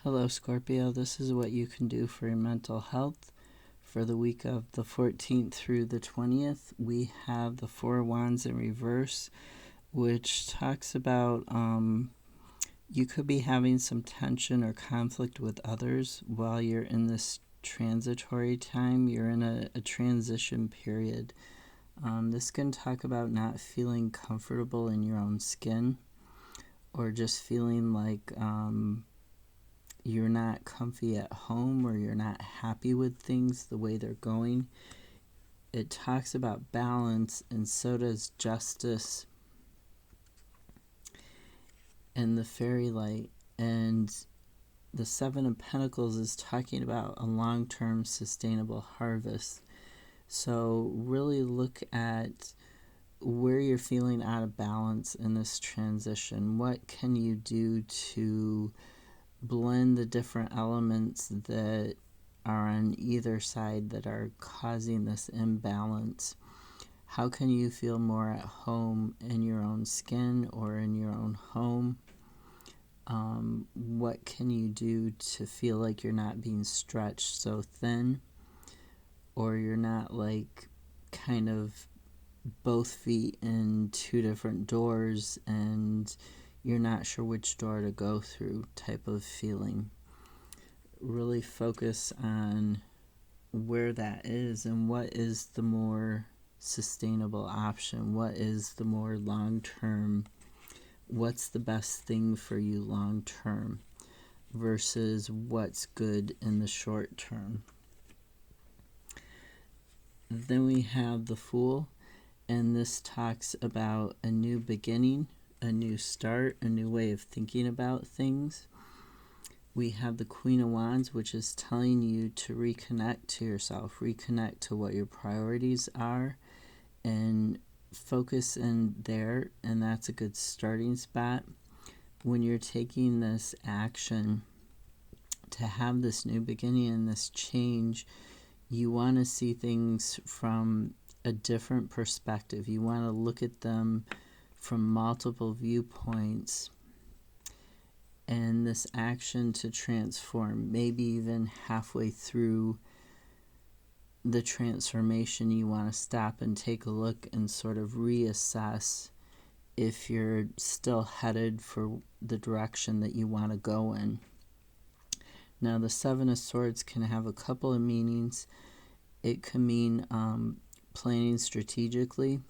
Hello, Scorpio. This is what you can do for your mental health. For the week of the 14th through the 20th, we have the Four Wands in reverse, which talks about you could be having some tension or conflict with others while you're in this transitory time. You're in a transition period. This can talk about not feeling comfortable in your own skin, or just feeling like you're not comfy at home, or you're not happy with things the way they're going. It talks about balance, and so does justice and the fairy light. And the Seven of Pentacles is talking about a long-term sustainable harvest. So really look at where you're feeling out of balance in this transition. What can you do to blend the different elements that are on either side that are causing this imbalance? How can you feel more at home in your own skin or in your own home? What can you do to feel like you're not being stretched so thin, or you're not like kind of both feet in two different doors and you're not sure which door to go through type of feeling? Really focus on where that is and what is the more sustainable option. What is the more long-term, what's the best thing for you long-term versus what's good in the short term. Then we have the Fool, and this talks about a new beginning, a new start, a new way of thinking about things. We have the Queen of Wands, which is telling you to reconnect to yourself, reconnect to what your priorities are, and focus in there, and that's a good starting spot. When you're taking this action to have this new beginning and this change, you want to see things from a different perspective. You want to look at them from multiple viewpoints, and this action to transform, maybe even halfway through the transformation, you want to stop and take a look and sort of reassess if you're still headed for the direction that you want to go in. Now, the Seven of Swords can have a couple of meanings. It can mean planning strategically.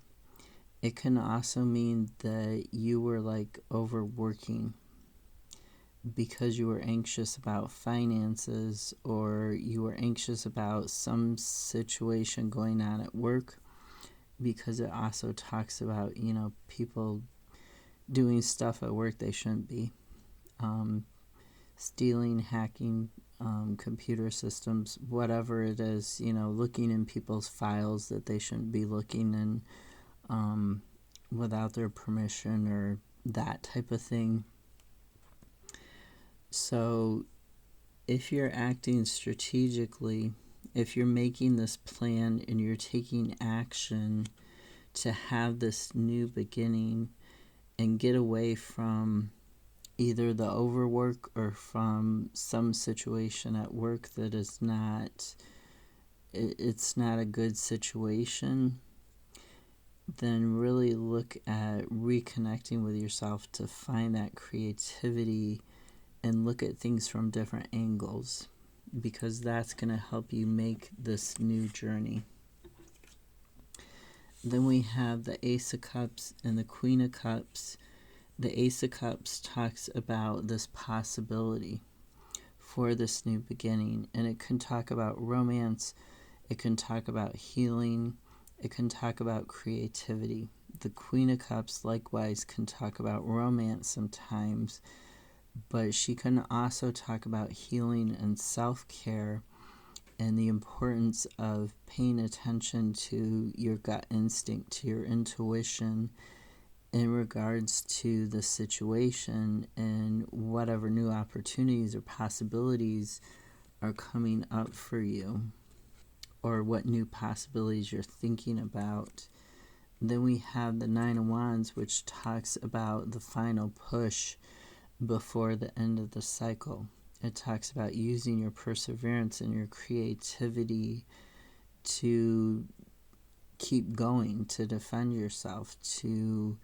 It can also mean that you were like overworking because you were anxious about finances, or you were anxious about some situation going on at work, because it also talks about, people doing stuff at work they shouldn't be. Stealing, hacking, computer systems, whatever it is, looking in people's files that they shouldn't be looking in without their permission, or that type of thing. So if you're acting strategically, if you're making this plan and you're taking action to have this new beginning and get away from either the overwork or from some situation at work that is it's not a good situation, then really look at reconnecting with yourself to find that creativity and look at things from different angles, because that's going to help you make this new journey. Then we have the Ace of Cups and the Queen of Cups. The Ace of Cups talks about this possibility for this new beginning, and it can talk about romance, it can talk about healing, it can talk about creativity. The Queen of Cups likewise can talk about romance sometimes, but she can also talk about healing and self-care and the importance of paying attention to your gut instinct, to your intuition in regards to the situation and whatever new opportunities or possibilities are coming up for you, or what new possibilities you're thinking about. Then we have the Nine of Wands, which talks about the final push before the end of the cycle. It talks about using your perseverance and your creativity to keep going, to defend yourself, to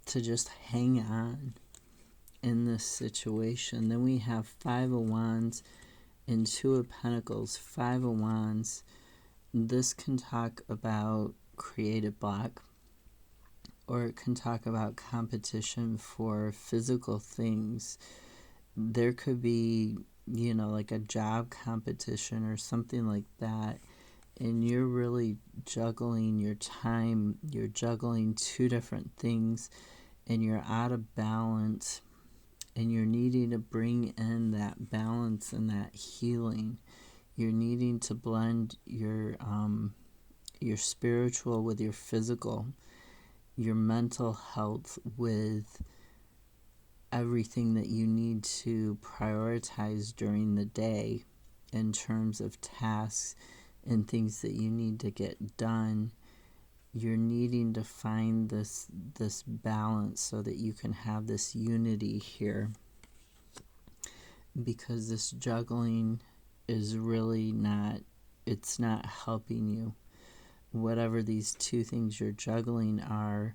just hang on in this situation. Then we have Five of Wands and Two of Pentacles. Five of Wands, this can talk about creative block, or it can talk about competition for physical things. There could be, like a job competition or something like that, and you're really juggling your time. You're juggling two different things, and you're out of balance, and you're needing to bring in that balance and that healing. You're needing to blend your spiritual with your physical, your mental health with everything that you need to prioritize during the day in terms of tasks and things that you need to get done. You're needing to find this balance so that you can have this unity here, because this juggling is really it's not helping you. Whatever these two things you're juggling are,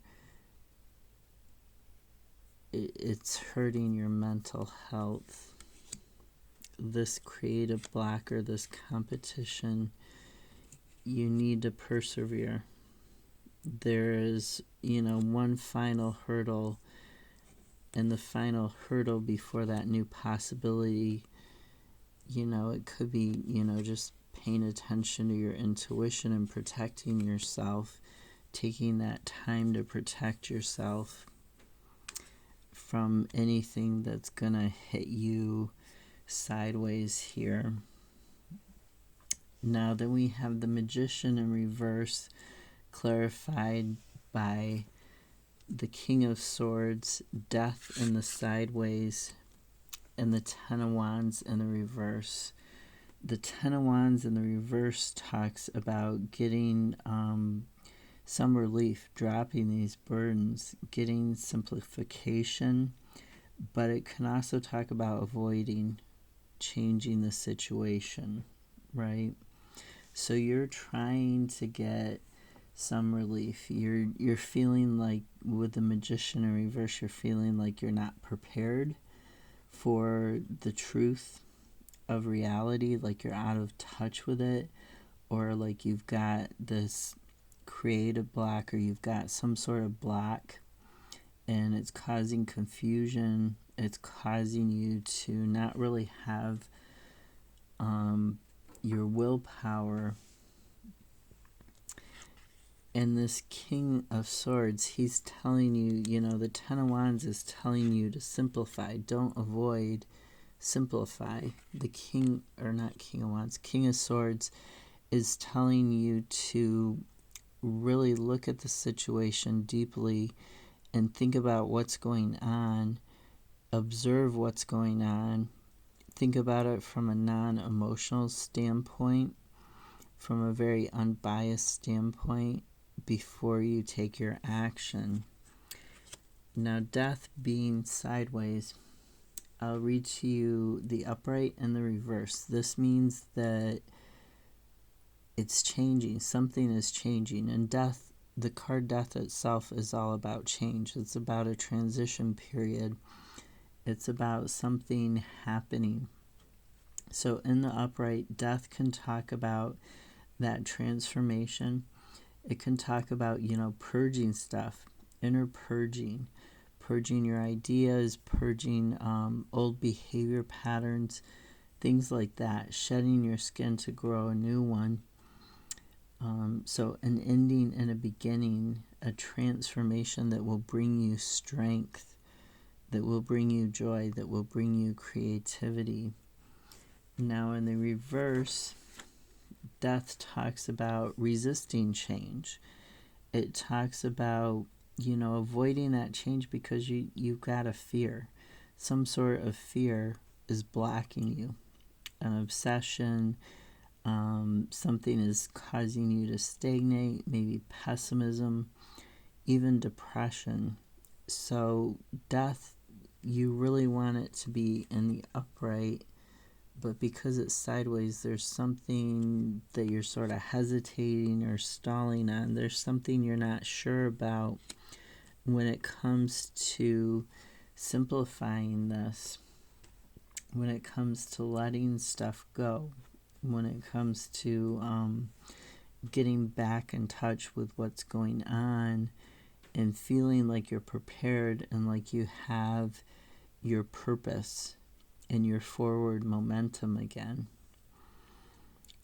it's hurting your mental health. This creative block or this competition, you need to persevere. There is, one final hurdle, and the final hurdle before that new possibility, it could be, just paying attention to your intuition and protecting yourself, taking that time to protect yourself from anything that's gonna hit you sideways here. Now then we have the Magician in reverse, clarified by the King of Swords, Death in the sideways, and the Ten of Wands in the reverse. The Ten of Wands in the reverse talks about getting some relief, dropping these burdens, getting simplification, but it can also talk about avoiding changing the situation, right? So you're trying to get some relief. You're feeling like, with the Magician in reverse, you're feeling like you're not prepared for the truth of reality, like you're out of touch with it, or like you've got this creative block, or you've got some sort of block, and it's causing confusion. It's causing you to not really have your willpower. And this King of Swords, he's telling you, the Ten of Wands is telling you to simplify. Don't avoid, simplify. The King of Swords is telling you to really look at the situation deeply and think about what's going on, observe what's going on, think about it from a non-emotional standpoint, from a very unbiased standpoint, before you take your action. Now, Death being sideways, I'll read to you the upright and the reverse. This means that it's changing. Something is changing. And Death, the card Death itself, is all about change. It's about a transition period. It's about something happening. So in the upright, Death can talk about that transformation. It can talk about, purging stuff, inner purging your ideas, purging old behavior patterns, things like that, shedding your skin to grow a new one. So an ending and a beginning, a transformation that will bring you strength, that will bring you joy, that will bring you creativity. Now in the reverse, Death talks about resisting change. It talks about, avoiding that change because you've got a fear. Some sort of fear is blocking you. An obsession, something is causing you to stagnate, maybe pessimism, even depression. So Death you really want it to be in the upright, but because it's sideways, there's something that you're sort of hesitating or stalling on. There's something you're not sure about when it comes to simplifying this, when it comes to letting stuff go, when it comes to getting back in touch with what's going on and feeling like you're prepared and like you have your purpose and your forward momentum again.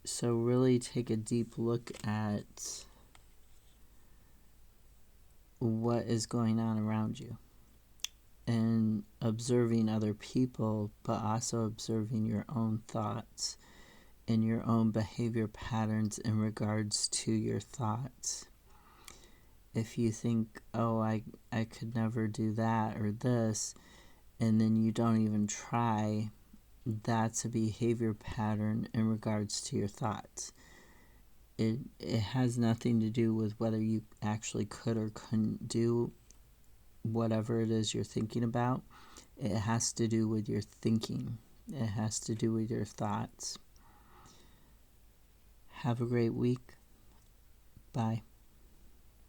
So really take a deep look at what is going on around you and observing other people, but also observing your own thoughts and your own behavior patterns in regards to your thoughts. If you think, oh, I could never do that or this, and then you don't even try, that's a behavior pattern in regards to your thoughts. It has nothing to do with whether you actually could or couldn't do whatever it is you're thinking about. It has to do with your thinking. It has to do with your thoughts. Have a great week. Bye.